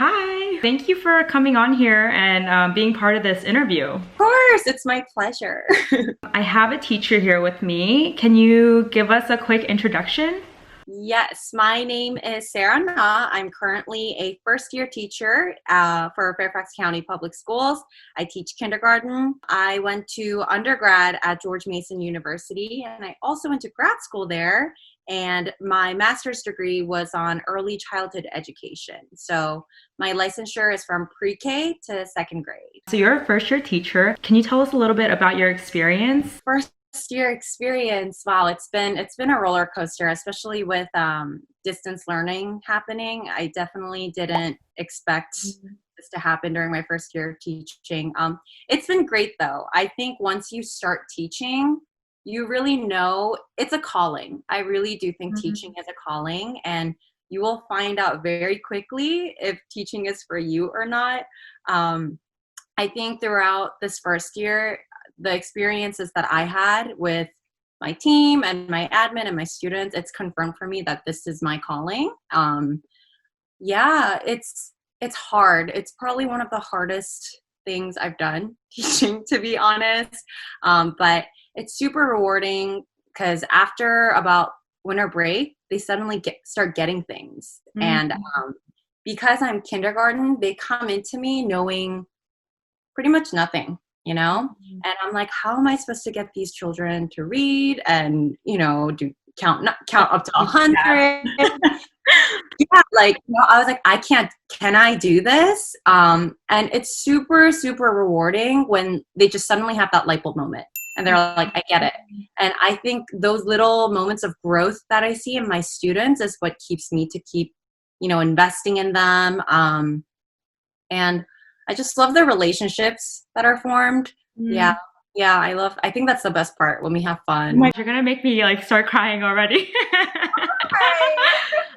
hi. Thank you for coming on here and being part of this interview. Of course, it's my pleasure. I have a teacher here with me. Can you give us a quick introduction? Yes, my name is Sara. I'm currently a first-year teacher for Fairfax County Public Schools. I teach kindergarten. I went to undergrad at George Mason University, and I also went to grad school there. And my master's degree was on early childhood education. So my licensure is from pre-K to second grade. So you're a first-year teacher. Can you tell us a little bit about your experience? First year experience, wow, it's been a roller coaster, especially with distance learning happening. I definitely didn't expect this to happen during my first year of teaching. It's been great though. I think once you start teaching, you really know it's a calling. I really do think teaching is a calling, and you will find out very quickly if teaching is for you or not. I think throughout this first year, the experiences that I had with my team and my admin and my students, it's confirmed for me that this is my calling. Yeah, it's hard. It's probably one of the hardest things I've done teaching, to be honest. But it's super rewarding because after about winter break, they suddenly start getting things. And because I'm kindergarten, they come into me knowing pretty much nothing, you know? And I'm like, how am I supposed to get these children to read and, do count up to 100? Yeah, like, I was like, can I do this? And it's super, super rewarding when they just suddenly have that light bulb moment and they're like, I get it. And I think those little moments of growth that I see in my students is what keeps me to keep, investing in them. And I just love the relationships that are formed. Yeah. Yeah. I think that's the best part when we have fun. Oh my, you're gonna make me start crying already.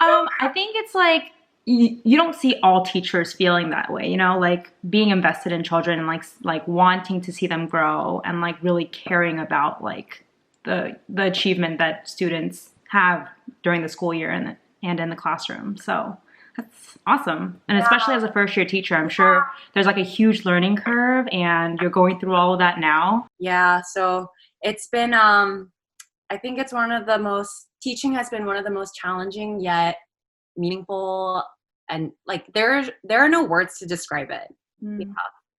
I think it's like you don't see all teachers feeling that way, like being invested in children and like wanting to see them grow and like really caring about like the achievement that students have during the school year and in the classroom. So that's awesome. And especially as a first year teacher, I'm sure there's like a huge learning curve and you're going through all of that now. Yeah. So it's been, I think it's teaching has been one of the most challenging yet meaningful, and like there are no words to describe it.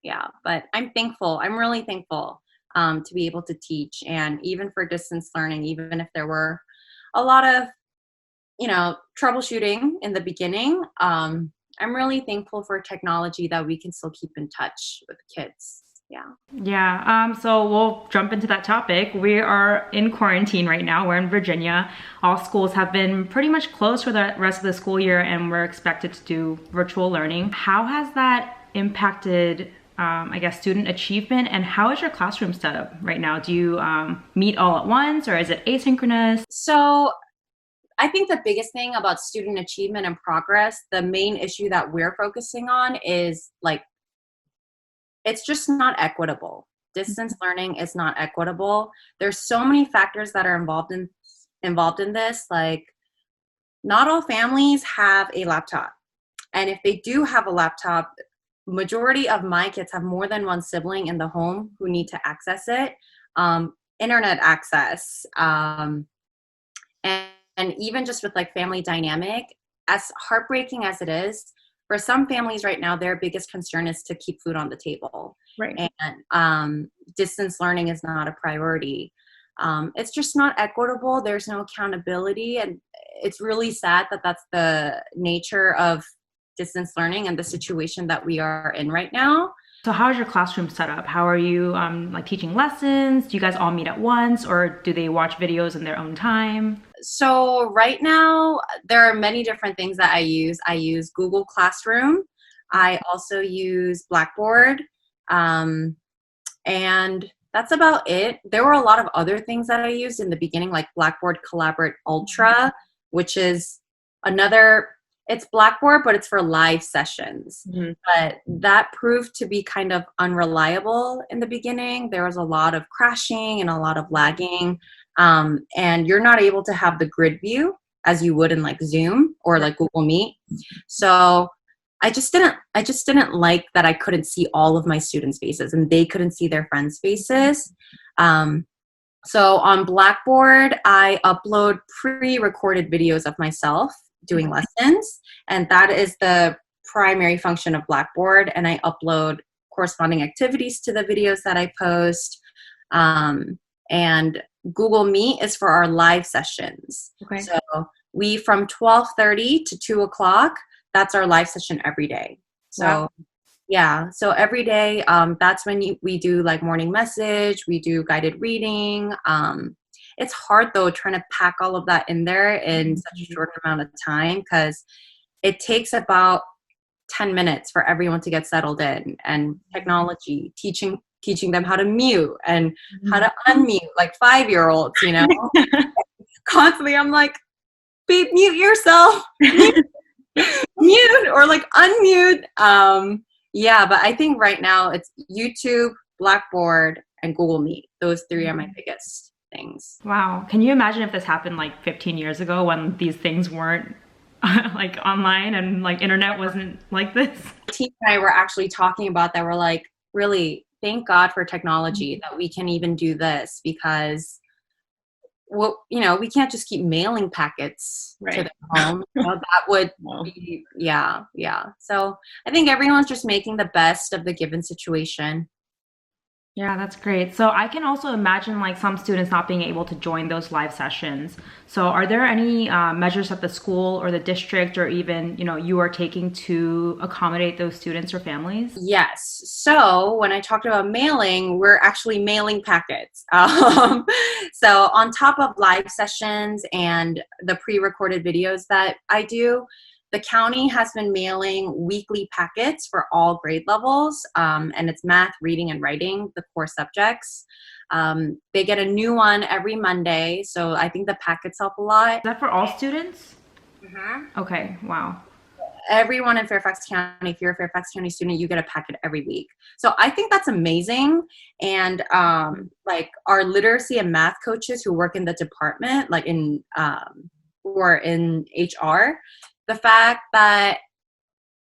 Yeah. But I'm thankful. I'm really thankful to be able to teach, and even for distance learning, even if there were a lot of troubleshooting in the beginning. I'm really thankful for technology that we can still keep in touch with kids. Yeah. Yeah. So we'll jump into that topic. We are in quarantine right now. We're in Virginia. All schools have been pretty much closed for the rest of the school year, and we're expected to do virtual learning. How has that impacted, I guess, student achievement, and how is your classroom set up right now? Do you meet all at once, or is it asynchronous? So I think the biggest thing about student achievement and progress, the main issue that we're focusing on is like, it's just not equitable. Distance learning is not equitable. There's so many factors that are involved in this. Like, not all families have a laptop. And if they do have a laptop, majority of my kids have more than one sibling in the home who need to access it. Internet access, and even just with like family dynamic, as heartbreaking as it is, for some families right now, their biggest concern is to keep food on the table. Right. And distance learning is not a priority. It's just not equitable. There's no accountability. And it's really sad that that's the nature of distance learning and the situation that we are in right now. So how is your classroom set up? How are you like teaching lessons? Do you guys all meet at once, or do they watch videos in their own time? So right now, there are many different things that I use. I use Google Classroom. I also use Blackboard. And that's about it. There were a lot of other things that I used in the beginning, like Blackboard Collaborate Ultra, which is it's Blackboard, but it's for live sessions. But that proved to be kind of unreliable in the beginning. There was a lot of crashing and a lot of lagging. And you're not able to have the grid view as you would in like Zoom or like Google Meet. So I just didn't like that I couldn't see all of my students' faces and they couldn't see their friends' faces. So on Blackboard, I upload pre-recorded videos of myself doing lessons, and that is the primary function of Blackboard. And I upload corresponding activities to the videos that I post. And Google Meet is for our live sessions. Okay. So we, from 12:30 to 2 o'clock, that's our live session every day. So wow. yeah, so every day, that's when we do like morning message, we do guided reading. It's hard though, trying to pack all of that in there in such a short amount of time, because it takes about 10 minutes for everyone to get settled in, and technology, teaching them how to mute and how to unmute, like 5-year-olds, you know. Constantly I'm like, babe, mute yourself, mute or like unmute. Yeah, but I think right now it's YouTube, Blackboard, and Google Meet. Those 3 are my biggest things. Wow. Can you imagine if this happened like 15 years ago when these things weren't like online and like internet wasn't like this? Team and I were actually talking about that. We're like, really, thank God for technology that we can even do this, because we can't just keep mailing packets to their home. That would be, yeah. So I think everyone's just making the best of the given situation. Yeah, that's great. So I can also imagine like some students not being able to join those live sessions. So are there any measures that the school or the district or even, you are taking to accommodate those students or families? Yes. So when I talked about mailing, we're actually mailing packets. So on top of live sessions and the pre-recorded videos that I do, the county has been mailing weekly packets for all grade levels, and it's math, reading, and writing, the core subjects. They get a new one every Monday, so I think the packets help a lot. Is that for all students? Mm-hmm. Okay, wow. Everyone in Fairfax County, if you're a Fairfax County student, you get a packet every week. So I think that's amazing. And like our literacy and math coaches who work in the department, like or in HR, the fact that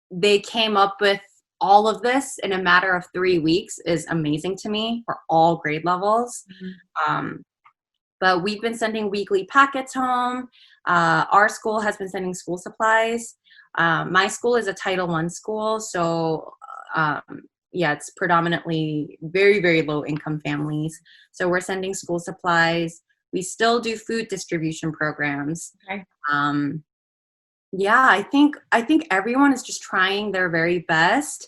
they came up with all of this in a matter of 3 weeks is amazing to me for all grade levels. But we've been sending weekly packets home. Our school has been sending school supplies. My school is a Title I school, so it's predominantly very, very low income families. So we're sending school supplies. We still do food distribution programs. Okay. Yeah, I think everyone is just trying their very best.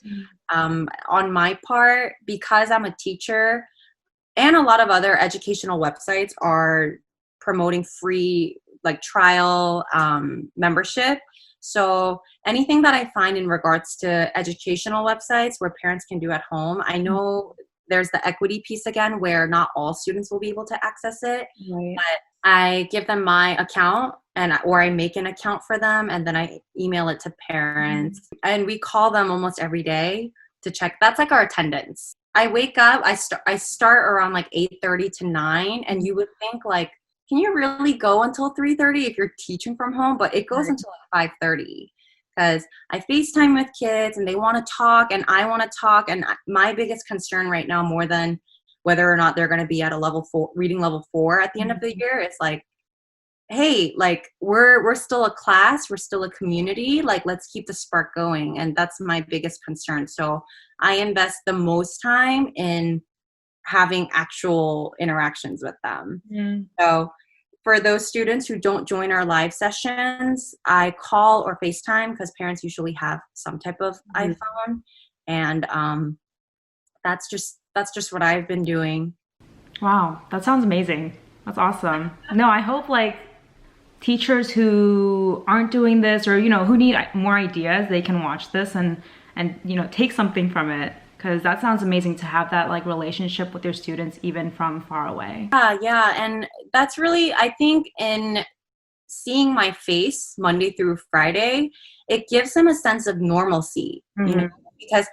On my part, because I'm a teacher, and a lot of other educational websites are promoting free like trial membership. So anything that I find in regards to educational websites where parents can do at home, I know there's the equity piece again where not all students will be able to access it. Right. But I give them my account or I make an account for them, and then I email it to parents. And we call them almost every day to check. That's like our attendance. I wake up, I start around like 8:30 to 9, and you would think like, can you really go until 3:30 if you're teaching from home? But it goes until like 5:30, because I FaceTime with kids and they want to talk and I want to talk. And my biggest concern right now, more than whether or not they're going to be at a reading level 4 at the end of the year, is like, hey, like we're still a class, we're still a community, like let's keep the spark going. And that's my biggest concern. So I invest the most time in having actual interactions with them. So for those students who don't join our live sessions, I call or FaceTime, because parents usually have some type of iPhone. And that's just what I've been doing. Wow, that sounds amazing. That's awesome. No, I hope like teachers who aren't doing this, or who need more ideas, they can watch this and take something from it, because that sounds amazing to have that like relationship with your students even from far away. Yeah, and that's really, I think, in seeing my face Monday through Friday, it gives them a sense of normalcy, because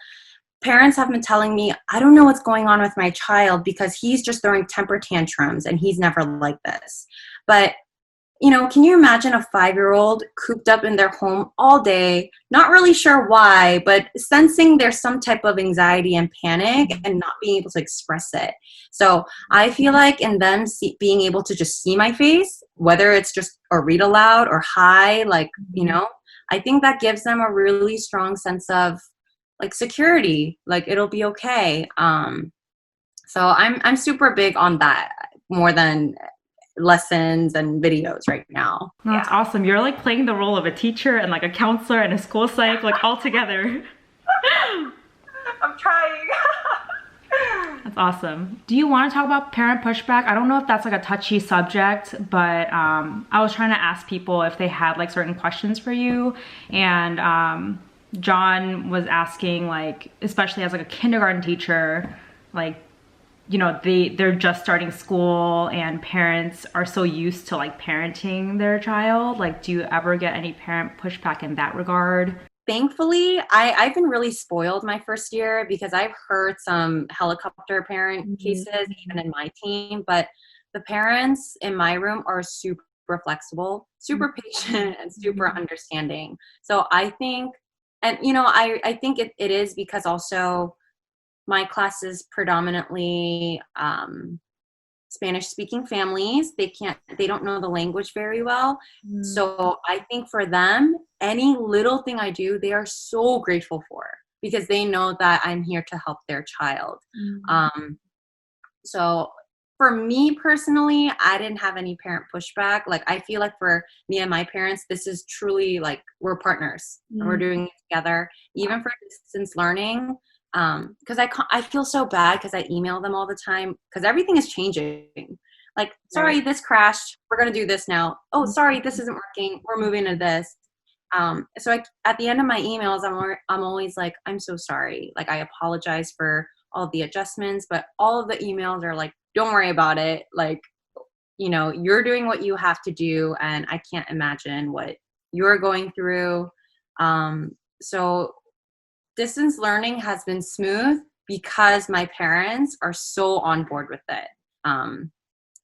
parents have been telling me, I don't know what's going on with my child because he's just throwing temper tantrums and he's never like this. But can you imagine a 5-year-old cooped up in their home all day, not really sure why, but sensing there's some type of anxiety and panic and not being able to express it. So I feel like in them being able to just see my face, whether it's just a read aloud or hi, like, I think that gives them a really strong sense of like security, like it'll be okay. So I'm super big on that more than lessons and videos right now. No, that's awesome. You're like playing the role of a teacher and like a counselor and a school psych, like all together. I'm trying. That's awesome. Do you want to talk about parent pushback? I don't know if that's like a touchy subject, but I was trying to ask people if they had like certain questions for you. And John was asking, like, especially as like a kindergarten teacher, like, they're just starting school and parents are so used to like parenting their child. Like, do you ever get any parent pushback in that regard? Thankfully, I've been really spoiled my first year because I've heard some helicopter parent cases even in my team, but the parents in my room are super flexible, super patient, and super understanding. So I think, and I think it is because also my class is predominantly Spanish speaking families. They don't know the language very well. So I think for them, any little thing I do, they are so grateful for because they know that I'm here to help their child. So for me personally, I didn't have any parent pushback. Like, I feel like for me and my parents, this is truly like we're partners. We're doing it together, even for distance learning. Because I feel so bad because I email them all the time because everything is changing. Like, sorry, this crashed. We're going to do this now. Oh, sorry, this isn't working. We're moving to this. So at the end of my emails, I'm always like, I'm so sorry. Like, I apologize for all the adjustments, but all of the emails are like, don't worry about it. Like, you're doing what you have to do, and I can't imagine what you're going through. So distance learning has been smooth because my parents are so on board with it.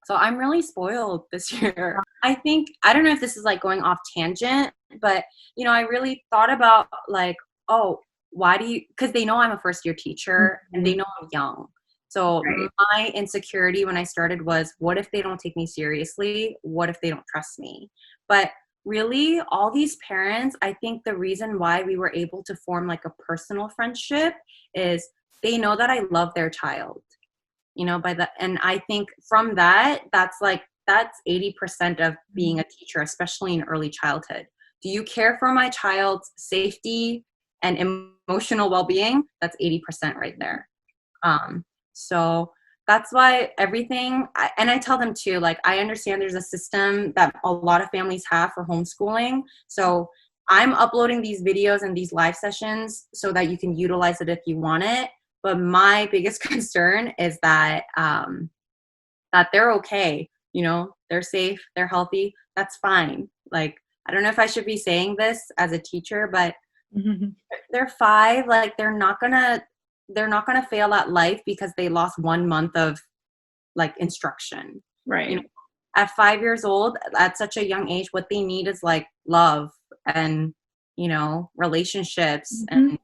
So I'm really spoiled this year. I don't know if this is like going off tangent, but I really thought about like, oh, because they know I'm a first year teacher and they know I'm young. So my insecurity when I started was, what if they don't take me seriously? What if they don't trust me? But really, all these parents, I think the reason why we were able to form like a personal friendship is they know that I love their child, and I think from that's 80% of being a teacher, especially in early childhood. Do you care for my child's safety and emotional well-being? That's 80% right there. So that's why everything, and I tell them too, like, I understand there's a system that a lot of families have for homeschooling. So I'm uploading these videos and these live sessions so that you can utilize it if you want it. But my biggest concern is that they're okay. They're safe, they're healthy. That's fine. Like, I don't know if I should be saying this as a teacher, but they're 5. Like, they're not gonna fail at life because they lost 1 month of like instruction. Right. At 5 years old, at such a young age, what they need is like love and, relationships, and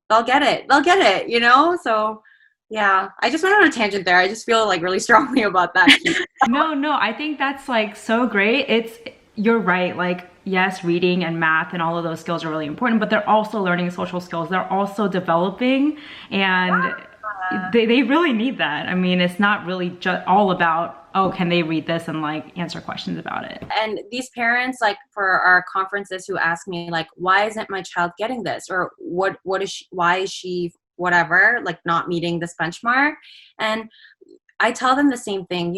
they'll get it. So yeah, I just went on a tangent there. I just feel like really strongly about that. No, I think that's like so great. You're right. Like, yes, reading and math and all of those skills are really important, but they're also learning social skills. They're also developing, and they really need that. I mean, it's not really just all about, oh, can they read this and like answer questions about it. And these parents, like for our conferences, who ask me like, why isn't my child getting this? Or why is she whatever, like not meeting this benchmark? And I tell them the same thing,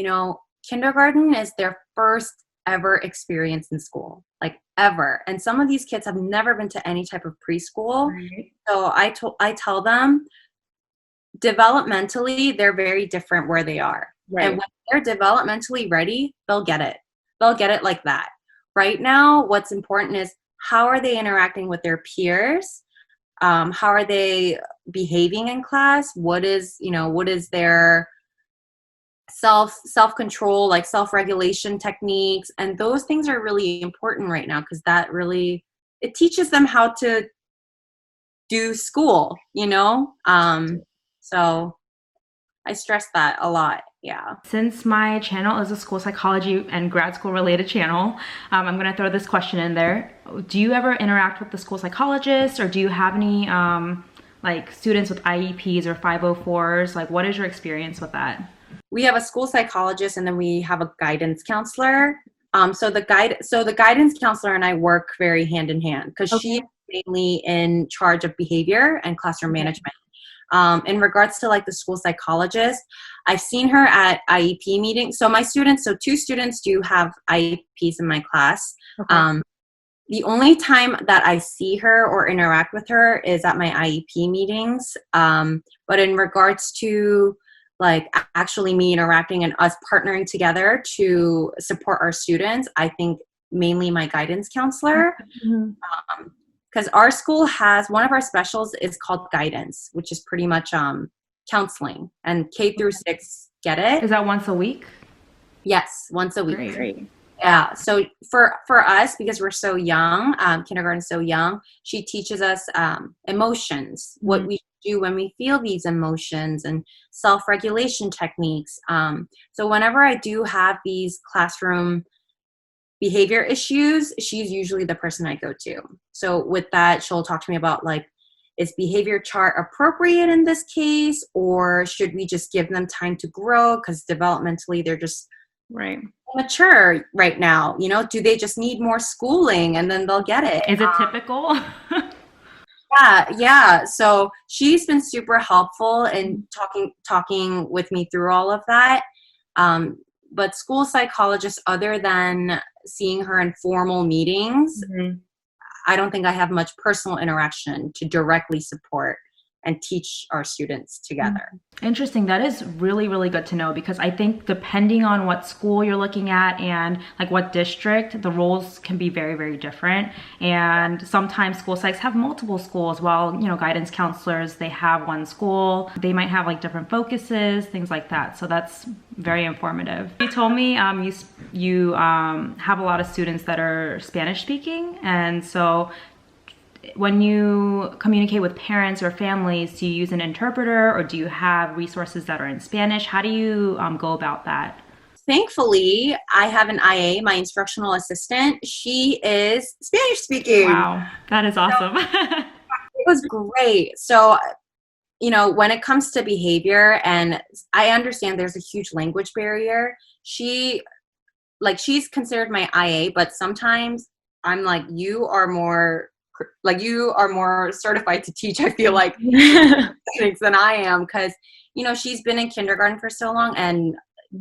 kindergarten is their first ever experience in school, like ever. And some of these kids have never been to any type of preschool. Right. So I tell them developmentally, they're very different where they are. Right. And when they're developmentally ready, they'll get it. They'll get it like that. Right now, what's important is how are they interacting with their peers? How are they behaving in class? What is their self-control, like self-regulation techniques. And those things are really important right now because that really, it teaches them how to do school, you know? So I stress that a lot. Yeah. Since my channel is a school psychology and grad school related channel, I'm going to throw this question in there. Do you ever interact with the school psychologist, or do you have any like students with IEPs or 504s? Like, what is your experience with that? We have a school psychologist, and then we have a guidance counselor. So the guidance counselor and I work very hand in hand because she is mainly in charge of behavior and classroom management. In regards to like the school psychologist, I've seen her at IEP meetings. So my students, so 2 students do have IEPs in my class. Okay. The only time that I see her or interact with her is at my IEP meetings. But in regards to like actually me interacting and us partnering together to support our students, I think mainly my guidance counselor. Because our school has, one of our specials is called guidance, which is pretty much counseling, and K through 6 get it. Is that once a week? Yes, once a week. Great. Yeah. So for us, because we're so young, kindergarten's so young, she teaches us emotions, what we do when we feel these emotions, and self-regulation techniques. So whenever I do have these classroom behavior issues, she's usually the person I go to. So with that, she'll talk to me about like, is behavior chart appropriate in this case, or should we just give them time to grow because developmentally they're just mature right now? You know, do they just need more schooling and then they'll get it? Is it typical? Yeah. So she's been super helpful in talking with me through all of that. But school psychologists, other than seeing her in formal meetings, I don't think I have much personal interaction to directly support and teach our students together. Interesting. That is really, really good to know, because I think depending on what school you're looking at and like what district, the roles can be very, very different. And sometimes school psychs have multiple schools, while, you know, guidance counselors, they have one school. They might have like different focuses, things like that. So that's very informative. You told me you have a lot of students that are Spanish speaking, and so when you communicate with parents or families, do you use an interpreter, or do you have resources that are in Spanish? How do you go about that? Thankfully, I have an IA, my instructional assistant. She is Spanish speaking. Wow, that is awesome. It was great. So, you know, when it comes to behavior, and I understand there's a huge language barrier. She's considered my IA, but sometimes I'm like, you are more certified to teach, I feel like, than I am, because, you know, she's been in kindergarten for so long, and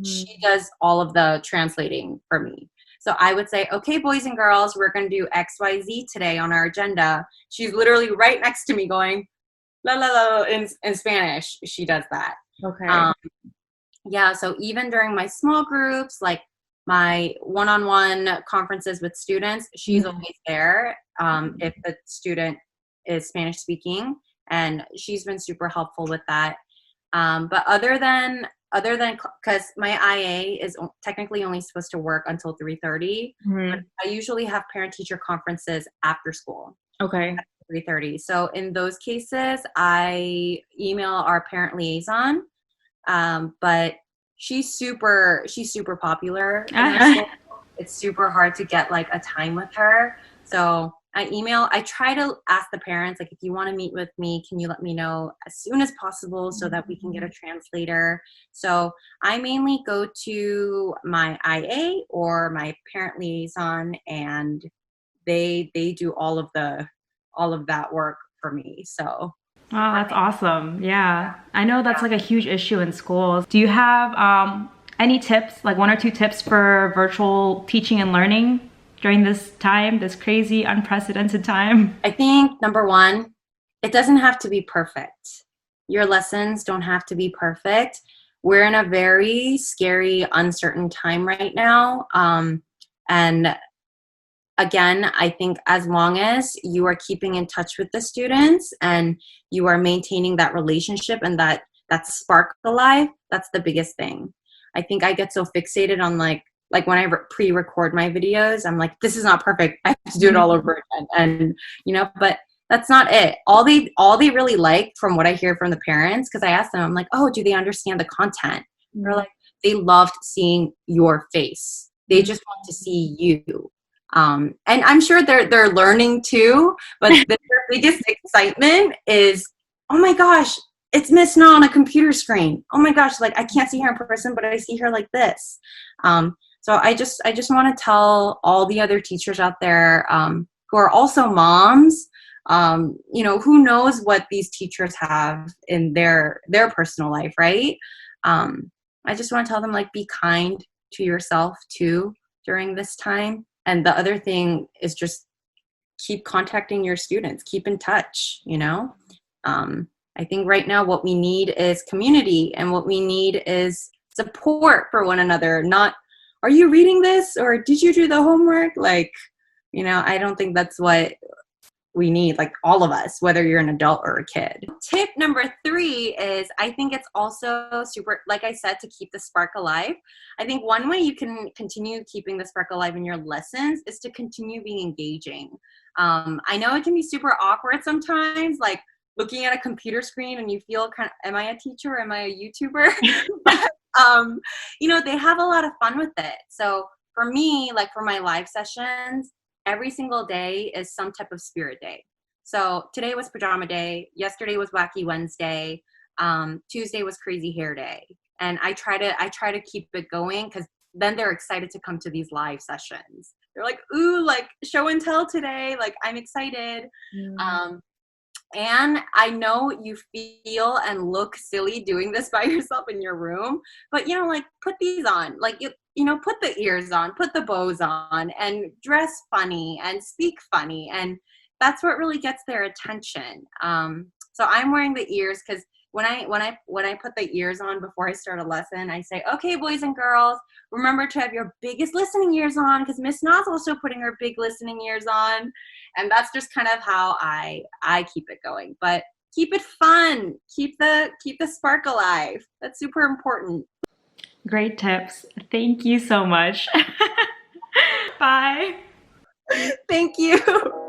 she does all of the translating for me. So I would say, okay, boys and girls, we're going to do XYZ today on our agenda. She's literally right next to me going, la la la, in Spanish. She does that. Okay. Yeah, so even during my small groups, like my one-on-one conferences with students, she's always there if the student is Spanish speaking, and she's been super helpful with that. But other than because my IA is technically only supposed to work until 3:30, but I usually have parent-teacher conferences after school. Okay. At 3:30. So in those cases, I email our parent liaison, but she's super popular in our school. It's super hard to get like a time with her. So I try to ask the parents, like, if you want to meet with me, can you let me know as soon as possible so that we can get a translator? So I mainly go to my IA or my parent liaison, and they do all of that work for me. So wow, that's awesome. Yeah. I know that's like a huge issue in schools. Do you have any tips, like 1 or 2 tips for virtual teaching and learning during this time, this crazy, unprecedented time? I think number 1, it doesn't have to be perfect. Your lessons don't have to be perfect. We're in a very scary, uncertain time right now. And again, I think as long as you are keeping in touch with the students and you are maintaining that relationship and that spark alive, that's the biggest thing. I think I get so fixated on like when I pre-record my videos, I'm like, this is not perfect. I have to do it all over again. And, you know, but that's not it. All they really like from what I hear from the parents, because I asked them, I'm like, oh, do they understand the content? They're like, they loved seeing your face. They just want to see you. And I'm sure they're learning too, but their biggest excitement is, oh my gosh, it's Miss Na on a computer screen. Oh my gosh, like I can't see her in person, but I see her like this. So I just want to tell all the other teachers out there who are also moms, you know, who knows what these teachers have in their personal life, right? I just want to tell them, like, be kind to yourself too during this time. And the other thing is just keep contacting your students, keep in touch, you know? I think right now what we need is community, and what we need is support for one another, not, are you reading this? Or did you do the homework? Like, you know, I don't think that's what we need, like all of us, whether you're an adult or a kid. Tip number 3 is, I think it's also super, like I said, to keep the spark alive. I think one way you can continue keeping the spark alive in your lessons is to continue being engaging. I know it can be super awkward sometimes, like looking at a computer screen and you feel kind of, am I a teacher or am I a YouTuber? You know, they have a lot of fun with it. So for me, like for my live sessions, every single day is some type of spirit day. So today was pajama day. Yesterday was wacky Wednesday. Tuesday was crazy hair day. And I try to keep it going, because then they're excited to come to these live sessions. They're like, ooh, like show and tell today. Like, I'm excited. And I know you feel and look silly doing this by yourself in your room, but, you know, like, put these on, like, you know, put the ears on, put the bows on, and dress funny and speak funny. And that's what really gets their attention. So I'm wearing the ears because when I put the ears on before I start a lesson, I say, okay, boys and girls, remember to have your biggest listening ears on, because Miss Na's also putting her big listening ears on. And that's just kind of how I keep it going. But keep it fun. Keep the spark alive. That's super important. Great tips. Thank you so much. Bye. Thank you.